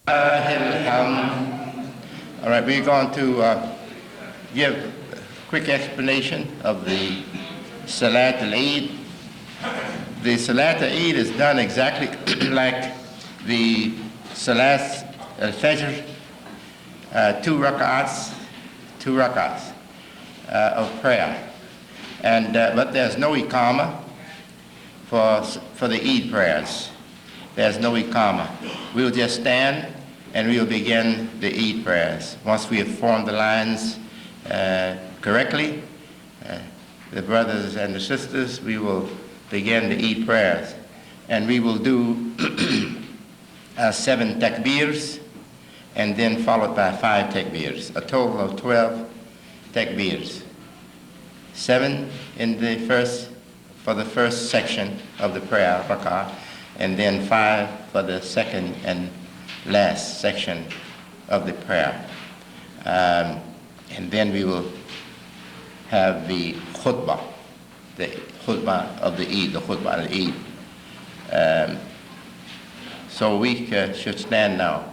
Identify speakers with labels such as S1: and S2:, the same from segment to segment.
S1: All right, we're going to give a quick explanation of the Salat al-Eid. The Salat al-Eid is done exactly like the Salat al-Fitr, two rak'ats of prayer. And but there's no iqamah for the Eid prayers. There's no iqamah. We'll just stand and we'll begin the Eid prayers. Once we have formed the lines correctly, the brothers and the sisters, we will begin the Eid prayers. And we will do 7 takbirs, and then followed by 5 takbirs, a total of 12 takbirs. 7 in the for the first section of the prayer, rak'ah, and then 5 for the second and last section of the prayer. And then we will have the khutbah of the Eid, the khutbah al-Eid. So we should stand now.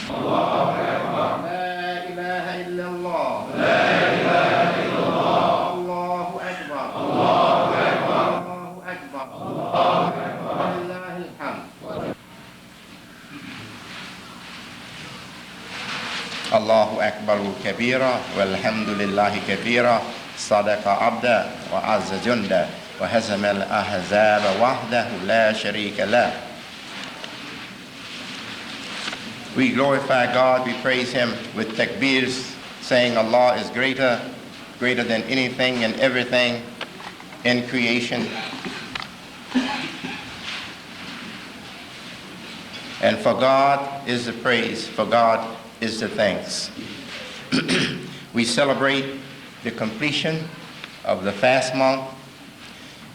S1: Allahu Akbar. La ilaha illallah. La ilaha illallah. Allahu Akbar. Allahu Akbar. Allahu Akbar. Allahu Akbar. Allahu Akbar kabira walhamdulillahi kathira sadaqa abda wa azza junda wa hazama al-ahzaba wahdahu la sharika lah. We glorify God, we praise Him with takbirs, saying Allah is greater than anything and everything in creation. And for God is the praise, for God is the thanks. We celebrate the completion of the fast month,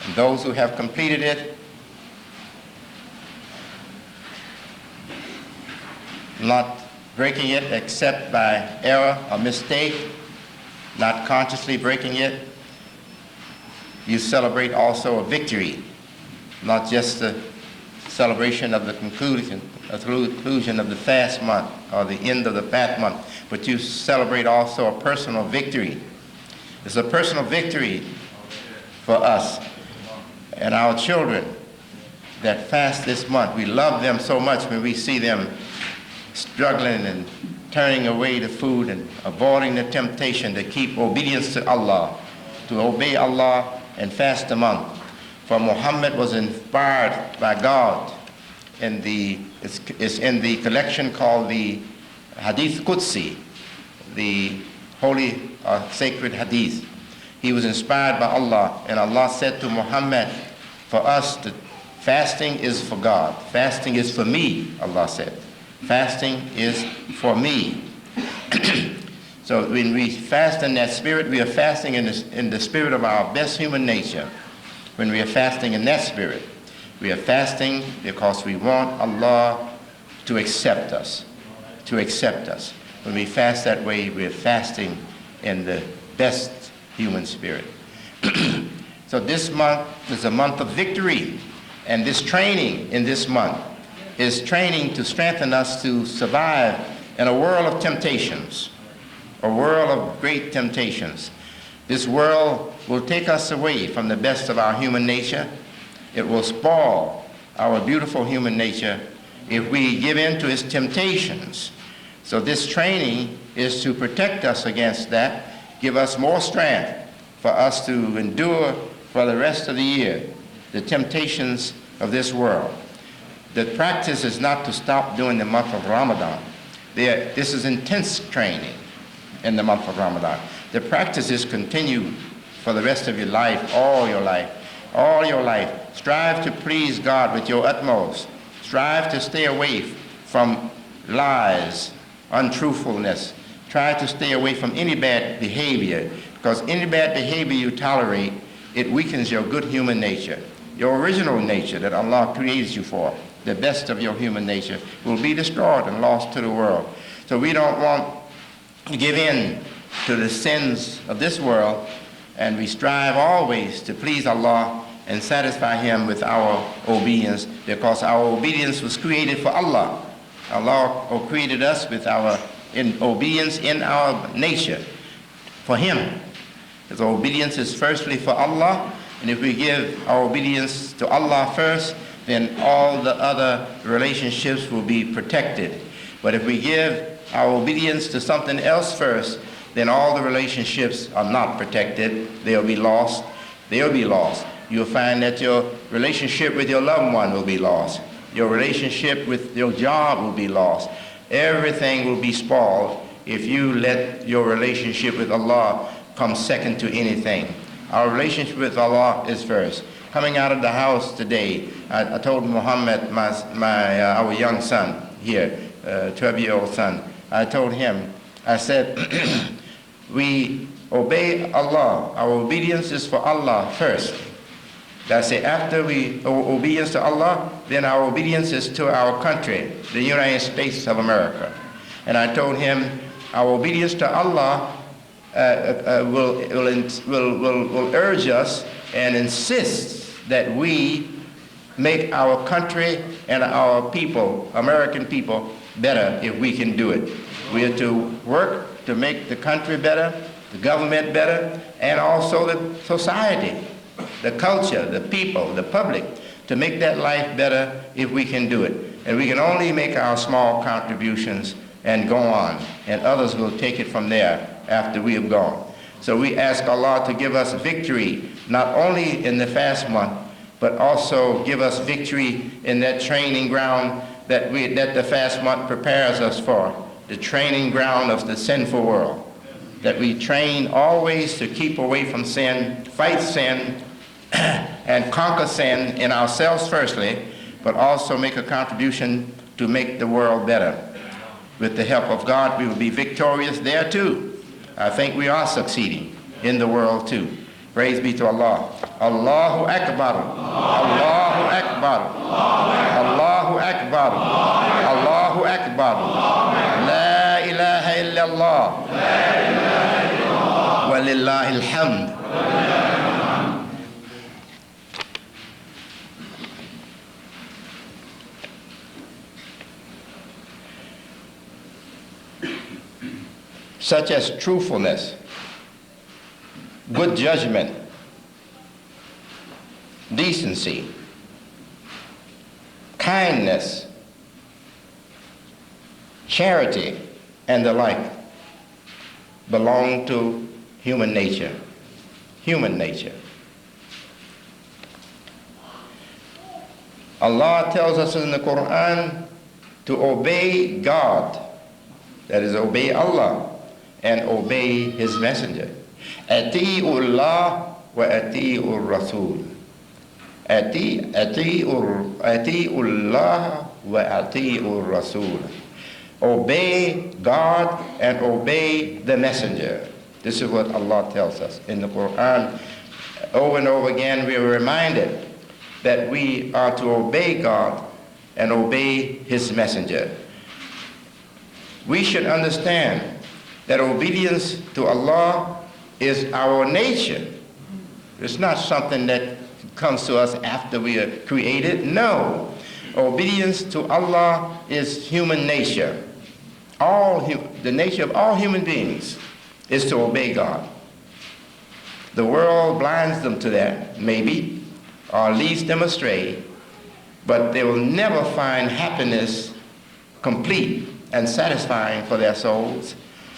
S1: and those who have completed it, not breaking it except by error or mistake, not consciously breaking it. You celebrate also a victory, not just the celebration of the conclusion of the fast month or the end of the fast month, but you celebrate also a personal victory. It's a personal victory for us and our children that fast this month. We love them so much when we see them struggling and turning away the food and avoiding the temptation to keep obedience to Allah, to obey Allah and fast a month. For Mohammed was inspired by God it's in the collection called the Hadith Qudsi, the holy sacred hadith. He was inspired by Allah, and Allah said to Muhammad, for us, fasting is for God. Fasting is for me, Allah said. Fasting is for me. So when we fast in that spirit, we are fasting in the spirit of our best human nature. When we are fasting in that spirit, we are fasting because we want Allah to accept us, When we fast that way, we are fasting in the best human spirit. So this month is a month of victory, and this training in this month is training to strengthen us to survive in a world of temptations, a world of great temptations. This world will take us away from the best of our human nature. It will spoil our beautiful human nature if we give in to its temptations. So this training is to protect us against that, give us more strength for us to endure for the rest of the year the temptations of this world. The practice is not to stop during the month of Ramadan. This is intense training in the month of Ramadan. The practice is continued for the rest of your life, all your life. Strive to please God with your utmost. Strive to stay away from lies, untruthfulness. Try to stay away from any bad behavior, because any bad behavior you tolerate, it weakens your good human nature. Your original nature that Allah created you for, the best of your human nature, will be destroyed and lost to the world. So we don't want to give in to the sins of this world, and we strive always to please Allah and satisfy him with our obedience, because our obedience was created for Allah. Allah created us with our obedience in our nature for him. His obedience is firstly for Allah, and if we give our obedience to Allah first, then all the other relationships will be protected. But if we give our obedience to something else first, then all the relationships are not protected. They'll be lost. They'll be lost. You'll find that your relationship with your loved one will be lost. Your relationship with your job will be lost. Everything will be spoiled if you let your relationship with Allah come second to anything. Our relationship with Allah is first. Coming out of the house today, I told Mohammed, our young son here, 12-year-old son, I told him, I said, we obey Allah. Our obedience is for Allah first. I say, after we obedience to Allah, then our obedience is to our country, the United States of America. And I told him, our obedience to Allah will urge us and insist that we make our country and our people, American people, better if we can do it. We are to work to make the country better, the government better, and also the society, the culture, the people, the public, to make that life better if we can do it. And we can only make our small contributions and go on, and others will take it from there after we have gone. So we ask Allah to give us victory, not only in the fast month, but also give us victory in that training ground that the fast month prepares us for, the training ground of the sinful world, that we train always to keep away from sin, fight sin, and conquer sin in ourselves firstly, but also make a contribution to make the world better. With the help of God, we will be victorious there too. I think we are succeeding in the world too. Praise be to Allah. Allahu Akbar. Allahu Akbar. Allahu Akbar. Allahu Akbar. La ilaha illallah. Walillahi alhamd. Such as truthfulness, good judgment, decency, kindness, charity, and the like belong to human nature. Human nature. Allah tells us in the Quran to obey God, that is, obey Allah, and obey his messenger. Ati'ullah wa ati'ur rasul. Ati'ullah wa ati'ur rasul. Obey God and obey the messenger. This is what Allah tells us in the Quran. Over and over again we are reminded that we are to obey God and obey his messenger. We should understand that obedience to Allah is our nature. It's not something that comes to us after we are created. No. Obedience to Allah is human nature. The nature of all human beings is to obey God. The world blinds them to that, maybe, or leads them astray, but they will never find happiness complete and satisfying for their souls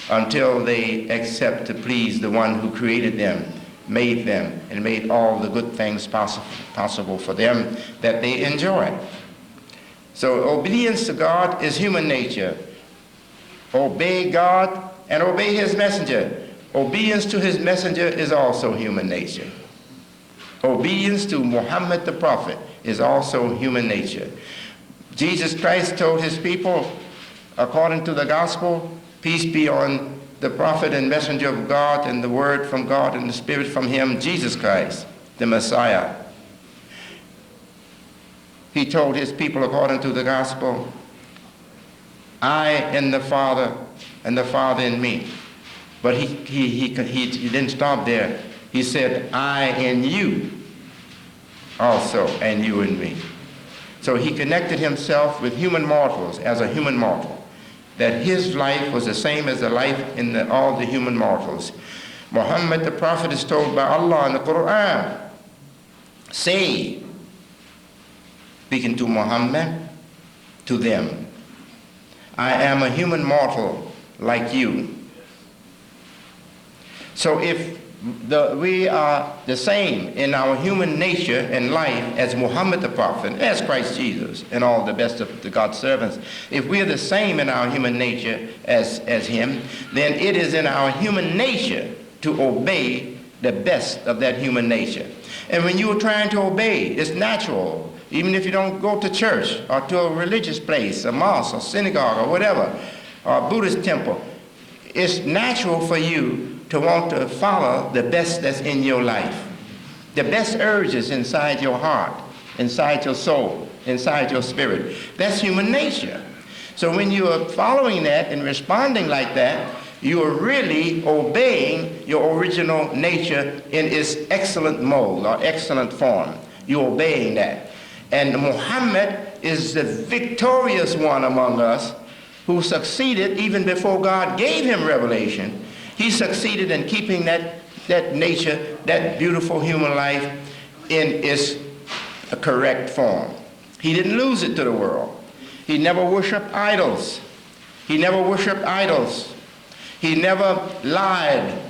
S1: until they accept to please the one who created them, made them, and made all the good things possible for them that they enjoy. So obedience to God is human nature. Obey God and obey his messenger. Obedience to his messenger is also human nature. Obedience to Muhammad the Prophet is also human nature. Jesus Christ told his people, according to the gospel, peace be on the prophet and messenger of God and the word from God and the spirit from him, Jesus Christ, the Messiah. He told his people, according to the gospel, I in the Father and the Father in me. But he didn't stop there. He said, I in you also, and you and me. So he connected himself with human mortals as a human mortal, that his life was the same as the life in all the human mortals. Muhammad the Prophet is told by Allah in the Quran, say, speaking to Muhammad, to them, I am a human mortal like you. So if we are the same in our human nature and life as Muhammad the Prophet, as Christ Jesus, and all the best of the God's servants, if we are the same in our human nature as him, then it is in our human nature to obey the best of that human nature. And when you are trying to obey, it's natural, even if you don't go to church or to a religious place, a mosque or synagogue or whatever, or a Buddhist temple, it's natural for you to want to follow the best that's in your life, the best urges inside your heart, inside your soul, inside your spirit. That's human nature. So when you are following that and responding like that, you are really obeying your original nature in its excellent mode or excellent form. You're obeying that. And Muhammad is the victorious one among us who succeeded even before God gave him revelation. He succeeded in keeping that nature, that beautiful human life in its correct form. He didn't lose it to the world. He never worshiped idols. He never worshiped idols. He never lied.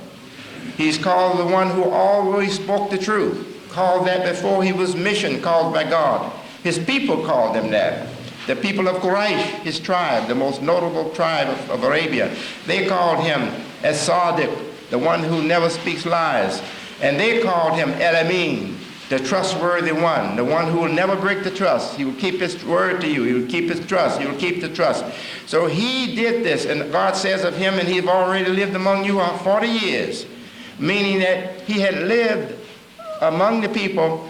S1: He's called the one who always spoke the truth, called that before he was called by God. His people called him that. The people of Quraysh, his tribe, the most notable tribe of Arabia, they called him as-Sadiq, the one who never speaks lies. And they called him El-Amin, the trustworthy one, the one who will never break the trust. He will keep his word to you. He will keep his trust. He will keep the trust. So he did this, and God says of him, and he's already lived among you 40 years, meaning that he had lived among the people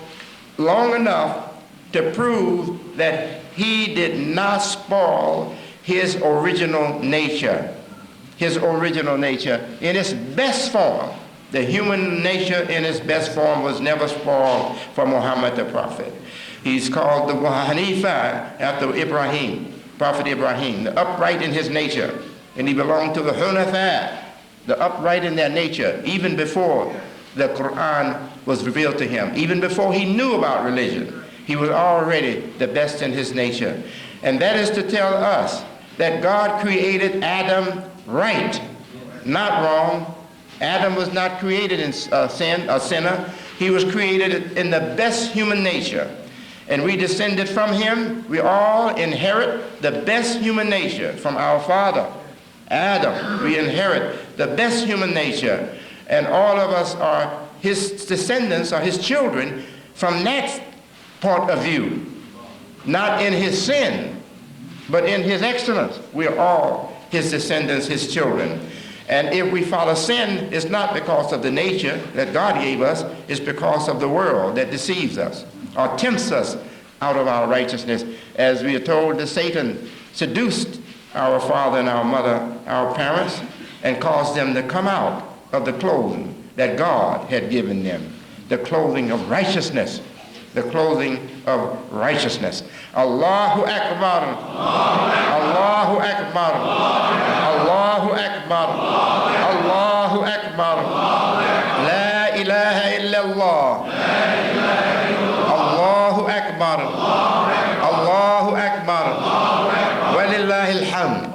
S1: long enough to prove that he did not spoil his original nature. His original nature in its best form. The human nature in its best form was never spoiled for Muhammad the Prophet. He's called the Hanifa after Ibrahim, Prophet Ibrahim, the upright in his nature. And he belonged to the Hunafa, the upright in their nature, even before the Quran was revealed to him, even before he knew about religion. He was already the best in his nature. And that is to tell us that God created Adam right, not wrong. Adam was not created in sin, a sinner. He was created in the best human nature. And we descended from him. We all inherit the best human nature from our father, Adam. We inherit the best human nature. And all of us are his descendants, are his children from that point of view. Not in his sin, but in his excellence. We are all his descendants, his children. And if we follow sin, it's not because of the nature that God gave us, it's because of the world that deceives us or tempts us out of our righteousness. As we are told that Satan seduced our father and our mother, our parents, and caused them to come out of the clothing that God had given them, the clothing of righteousness. The clothing of righteousness. Allahu Akbar. Allahu Akbar. Allahu Akbar. Allahu Akbar. La ilaha illallah. Allahu Akbar. Allahu Akbar. Walillahi alhamd.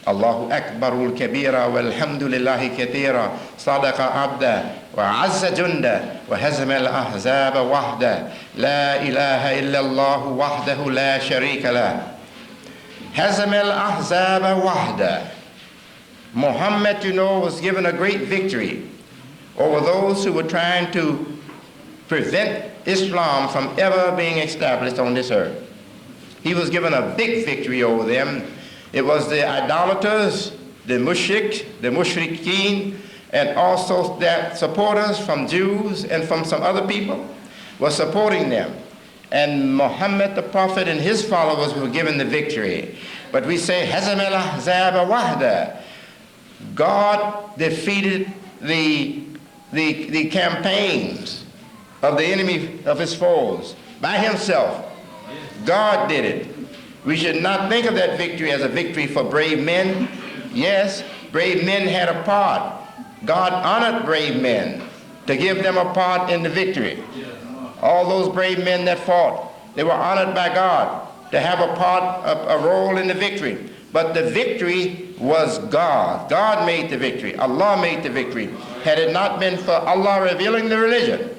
S1: الله أكبر الكبير والحمد لله كثيرا صدق عبده وعز جنده وهزم الأحزاب وحده لا إله إلا الله وحده لا شريك له هزم الأحزاب وحده. Muhammad, you know, was given a great victory over those who were trying to prevent Islam from ever being established on this earth. He was given a big victory over them. It was the idolaters, the mushrikeen, and also their supporters from Jews and from some other people were supporting them. And Muhammad the Prophet and his followers were given the victory. But we say, Hazam al-Ahzab wahda. God defeated the the campaigns of the enemy of his foes by himself. God did it. We should not think of that victory as a victory for brave men. Yes, brave men had a part. God honored brave men to give them a part in the victory. All those brave men that fought, they were honored by God to have a part, a role in the victory. But the victory was God. God made the victory. Allah made the victory. Had it not been for Allah revealing the religion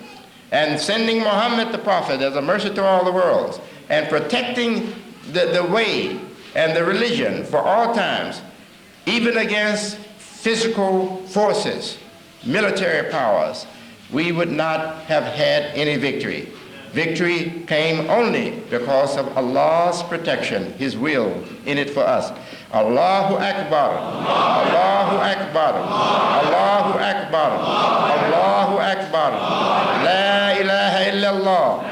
S1: and sending Mohammed the prophet as a mercy to all the worlds and protecting the way and the religion for all times, even against physical forces, military powers, we would not have had any victory. Victory came only because of Allah's protection, His will in it for us. Allahu Akbar, Allahu Akbar, Allahu Akbar, Allahu Akbar, La ilaha illallah,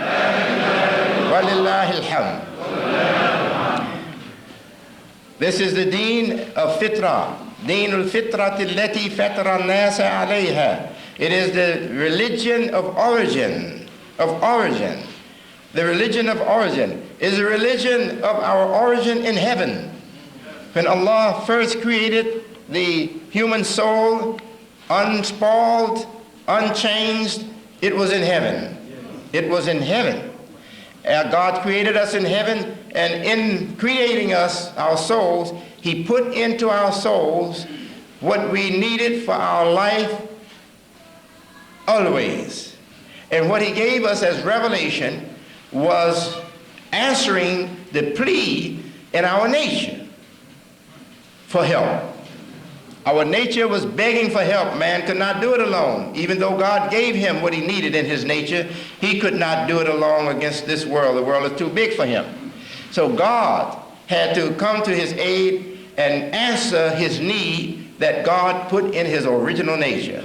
S1: walillahi alhamd. This is the deen of fitrah, deen al-fitrah allati fatara an-nasa alayha. It is the religion of origin. The religion of origin is a religion of our origin in heaven. When Allah first created the human soul, unspoiled, unchanged, it was in heaven. It was in heaven. God created us in heaven, and in creating us, our souls, He put into our souls what we needed for our life always. And what He gave us as revelation was answering the plea in our nature for help. Our nature was begging for help. Man could not do it alone. Even though God gave him what he needed in his nature, he could not do it alone against this world. The world is too big for him. So God had to come to his aid and answer his need that God put in his original nature.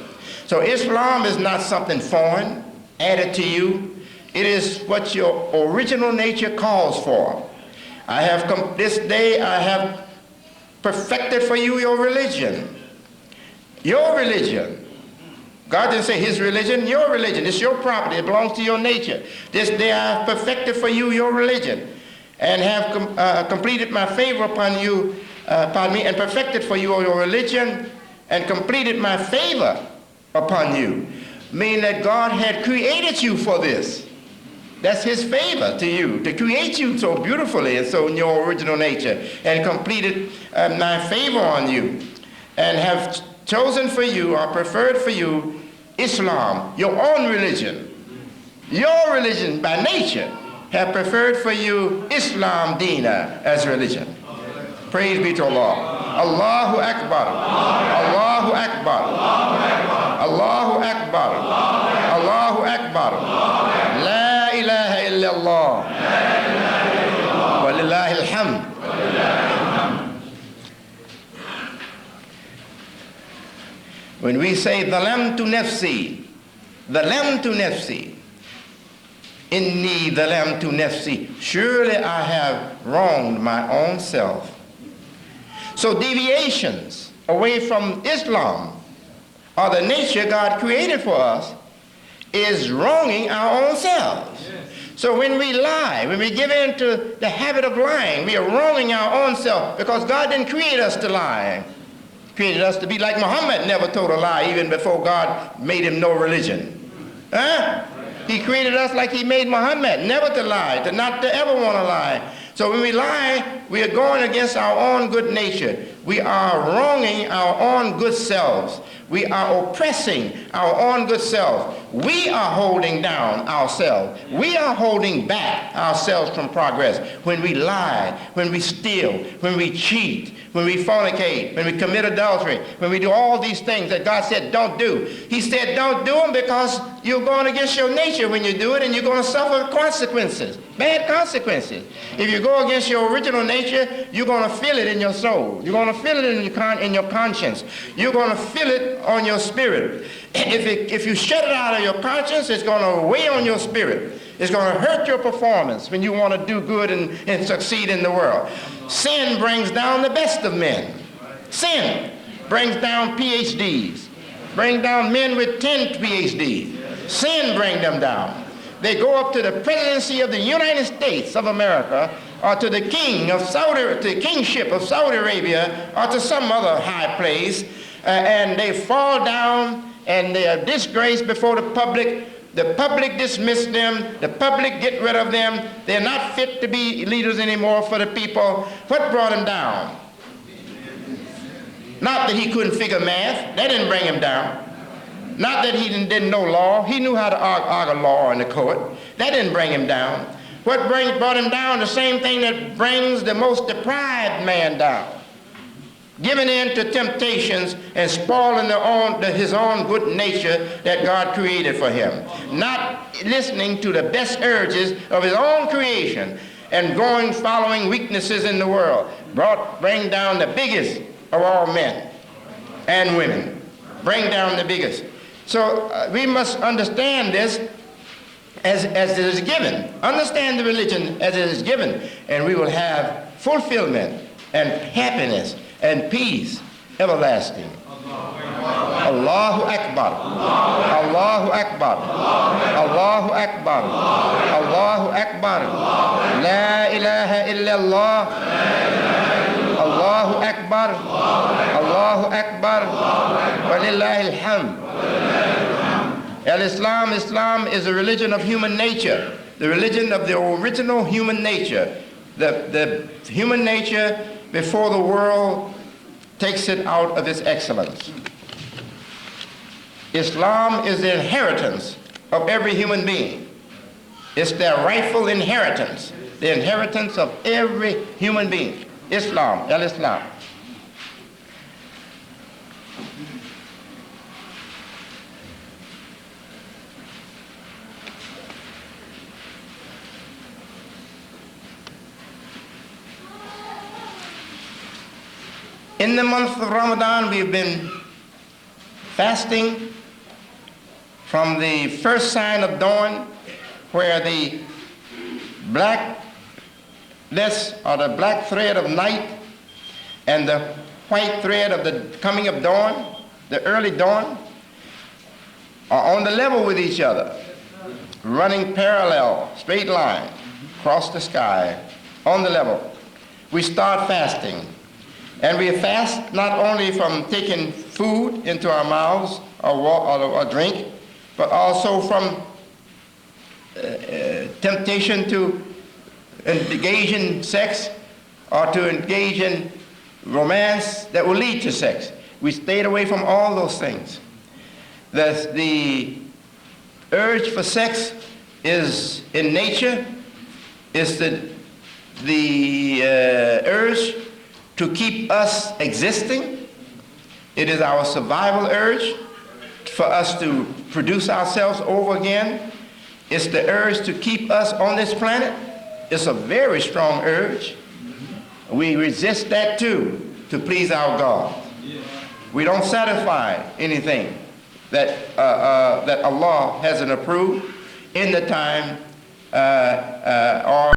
S1: So Islam is not something foreign, added to you. It is what your original nature calls for. This day I have perfected for you your religion. Your religion. God didn't say his religion, your religion. It's your property. It belongs to your nature. This day I have perfected for you your religion and have completed my favor upon you, and perfected for you your religion and completed my favor upon you. Meaning that God had created you for this. That's his favor to you, to create you so beautifully and so in your original nature, and completed my favor on you, and have chosen for you or preferred for you Islam, your own religion. Your religion by nature have preferred for you Islam Dina as religion. Praise be to Allah. Allahu Akbar. Allahu Akbar. Allahu Akbar. Allahu Akbar. La ilaha illallah. Walillahi alhamd. When we say dhalamtu nafsi, inni dhalamtu nafsi, surely I have wronged my own self. So deviations away from Islam or the nature God created for us is wronging our own selves. So when we lie, when we give in to the habit of lying, we are wronging our own self, because God didn't create us to lie. He created us to be like Mohammed never told a lie even before God made him know religion. He created us like he made Mohammed, never to lie, not to ever want to lie. So when we lie, we are going against our own good nature. We are wronging our own good selves. We are oppressing our own good selves. We are holding down ourselves. We are holding back ourselves from progress. When we lie, when we steal, when we cheat, when we fornicate, when we commit adultery, when we do all these things that God said don't do. He said don't do them because you're going against your nature when you do it, and you're going to suffer consequences, bad consequences. If you go against your original nature, you're going to feel it in your soul. You're going to feel it in your conscience. You're going to feel it on your spirit. If you shut it out of your conscience, it's going to weigh on your spirit. It's going to hurt your performance when you want to do good and succeed in the world. Sin brings down the best of men. Sin brings down PhDs. bring down men with 10 PhDs. Sin bring them down. They go up to the presidency of the United States of America, or to the kingship of Saudi Arabia, or to some other high place, and they fall down and they are disgraced before the public. The public dismiss them. The public get rid of them. They're not fit to be leaders anymore for the people. What brought him down? Not that he couldn't figure math. That didn't bring him down. Not that he didn't know law. He knew how to argue law in the court. That didn't bring him down. What brought him down? The same thing that brings the most deprived man down. Giving in to temptations and spoiling his own good nature that God created for him. Not listening to the best urges of his own creation and following weaknesses in the world. Bring down the biggest of all men and women. Bring down the biggest. So we must understand this as it is given. Understand the religion as it is given, and we will have fulfillment and happiness and peace everlasting. Allahu Akbar. Allahu Akbar. Allahu Akbar. Allahu Akbar. La ilaha illallah. Allahu Akbar. Allahu Akbar. Walillahi alhamd. Islam is a religion of human nature, the religion of the original human nature, the human nature before the world takes it out of its excellence. Islam is the inheritance of every human being. It's their rightful inheritance, the inheritance of every human being. Islam, Islam. In the month of Ramadan, we've been fasting from the first sign of dawn, where the blackness or the black thread of night and the white thread of the coming of dawn, the early dawn, are on the level with each other, running parallel, straight line, across the sky, on the level. We start fasting. And we fast not only from taking food into our mouths or drink, but also from temptation to engage in sex or to engage in romance that will lead to sex. We stayed away from all those things. The urge for sex is in nature, is the urge to keep us existing. It is our survival urge for us to produce ourselves over again. It's the urge to keep us on this planet. It's a very strong urge. We resist that too, to please our God. We don't satisfy anything that Allah hasn't approved in the time or